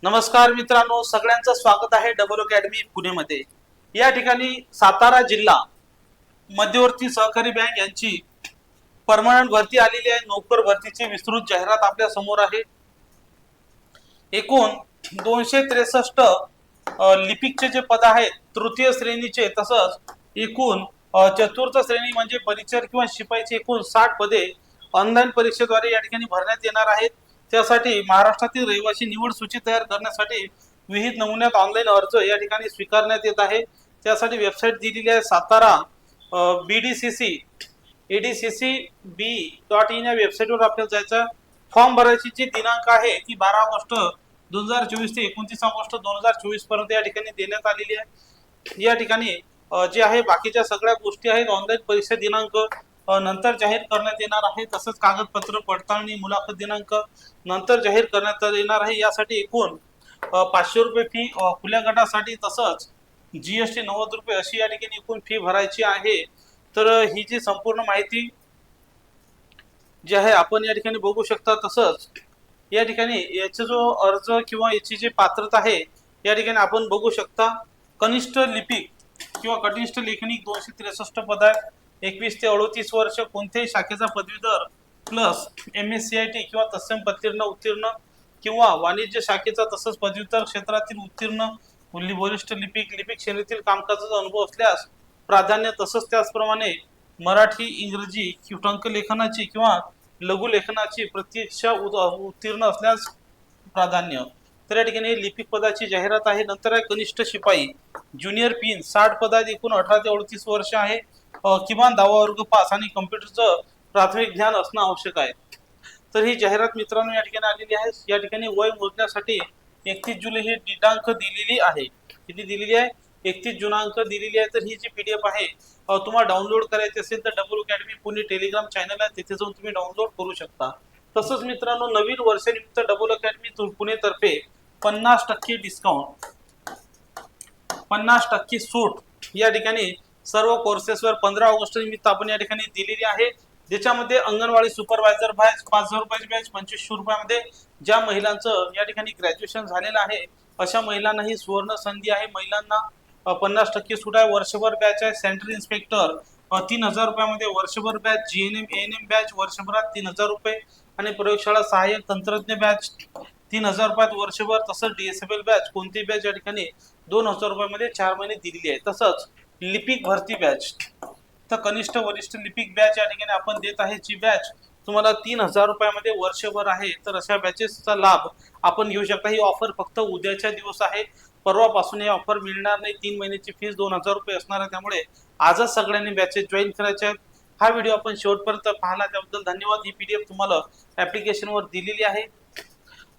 नमस्कार मित्रांनो, सगळ्यांचं स्वागत आहे डबल अकॅडमी पुणेमध्ये। या ठिकाणी सातारा जिल्हा मध्यवर्ती सहकारी बँक यांची परमनंट भरती आलेली आहे। नोकर भरतीची विस्तृत जाहिरात आपल्या समोर आहे। एकूण 263 लिपिकचे जे पद आहेत तृतीय श्रेणीचे, तसंच एकूण चतुर्थ श्रेणी म्हणजे परिचर किंवा शिपाईचे एकूण 60 पदे ऑनलाईन परीक्षेद्वारे या ठिकाणी भरण्यात येणार आहेत। त्यासाठी महाराष्ट्रातील रहिवासी निवड सूची तयार करण्यासाठी विविध नमुन्यात ऑनलाईन अर्ज या ठिकाणी स्वीकारण्यात येत आहे। त्यासाठी वेबसाईट दिलेली आहे सातारा BDCC ADCCB.in या वेबसाईटवर आपल्याला जायचं। फॉर्म भरायची जी दिनांक आहे ती 12 ऑगस्ट 2024 ते 29 ऑगस्ट 2024 पर्यंत या ठिकाणी देण्यात आलेली आहे। या ठिकाणी जे आहे बाकीच्या सगळ्या गोष्टी आहेत ऑनलाईन परीक्षा दिनांक नंतर जाहीर करण्यात येणार आहे। तसंच कागदपत्र पडताळणी मुलाखत दिनांक नंतर जाहीर करण्यात येणार आहे। यासाठी एकूण 500 रुपये फी खुल्या गटासाठी, तसंच GST 90 रुपये अशी या ठिकाणी एकूण फी भरायची आहे। तर ही जी संपूर्ण माहिती जी आहे आपण या ठिकाणी बघू शकता। तसंच या ठिकाणी याचा जो अर्ज किंवा याची जी पात्रता आहे या ठिकाणी आपण बघू शकता। कनिष्ठ लिपिक किंवा कनिष्ठ लेखनिक 263 पद आहेत। 21 ते 38 वर्ष, कोणत्याही शाखेचा पदवीधर प्लस MSCIT किंवा तत्सम पत्तीर्ण उत्तीर्ण किंवा वाणिज्य शाखेचा तसंच पदव्युत्तर क्षेत्रातील उत्तीर्ण वरिष्ठ लिपिक श्रेणीतील कामकाजाचा अनुभव असल्यास प्राधान्य, तसंच त्याचप्रमाणे मराठी इंग्रजी टंकलेखनाची किंवा लघुलेखनाची प्रत्यक्ष उत्तीर्ण असल्यास प्राधान्य। तर या ठिकाणी लिपिक पदाची जाहिरात आहे। नंतर आहे कनिष्ठ शिपाई ज्युनियर पिन 60 पदात, एकूण 18 ते 38 वर्ष आहे। किमान 10वा वर्ग पास आणि कम्प्युटरचं प्राथमिक ज्ञान असणं आवश्यक आहे। तर ही जाहिरात मित्रांनो या ठिकाणी आलेली आहे। या ठिकाणी वय मोजण्यासाठी 31 जुलै ही दिनांक दिलेली आहे। किती दिलेली आहे? 31 दिनांक दिलेली आहे। तर ही जी PDF आहे तुम्हाला डाउनलोड करायची असेल तर double academy Pune Telegram channel आहे, तिथे जाऊन तुम्ही डाउनलोड करू शकता। तसंच मित्रांनो, नवीन वर्षानिमित्त डबल अकॅडमी पुणे तर्फे 50% डिस्काउंट, 50% सूट या ठिकाणी सर्व कोर्सेसवर 15 ऑगस्ट निमित्त आपण या ठिकाणी दिलेली आहे। ज्याच्यामध्ये अंगणवाडी सुपरवायझर बॅच 5000 रुपयाची बॅच 2500 रुपयामध्ये, ज्या महिलांचं या ठिकाणी ग्रॅज्युएशन झालेलं आहे अशा महिलांना ही सुवर्ण संधी आहे। महिलांना 50% सूट आहे। वर्षभर बॅच आहे। सेंटर इन्स्पेक्टर 3000 रुपयामध्ये वर्षभर बॅच, GNM ANM बॅच वर्षभरात 3000 रुपये आणि प्रयोगशाळा सहाय्यक तंत्रज्ञ बॅच 3000 रुपयात वर्षभर, तसंच DSFL बॅच कोणती बॅच या ठिकाणी 2000 रुपयामध्ये 4 महिने दिलेली आहे। तसंच लिपिक भरती बॅच, तर कनिष्ठ वरिष्ठ लिपिक बॅच या ठिकाणी आपण देत आहे, जी बॅच तुम्हाला 3000 रुपयामध्ये वर्षभर आहे। तर अशा बॅचेसचा लाभ आपण घेऊ शकता। ही ऑफर फक्त उद्याच्या दिवस आहे, परवापासून ही ऑफर मिळणार नाही। 3 महिन्याची फीस 2000 रुपये असणार आहे, त्यामुळे आजच सगळ्यांनी बॅचेस जॉईन करायचे आहेत। हा व्हिडिओ आपण शेवटपर्यंत पाहिला त्याबद्दल धन्यवाद। ही PDF तुम्हाला ऍप्लिकेशनवर दिलेली आहे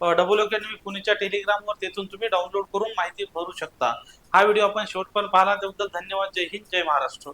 डबल अकॅडमी पुणेच्या टेलिग्रामवर, तेथून तुम्ही डाउनलोड करून माहिती भरू शकता। हा व्हिडिओ आपण शेवटपर्यंत पाहिला त्याबद्दल धन्यवाद। जय हिंद, जय महाराष्ट्र।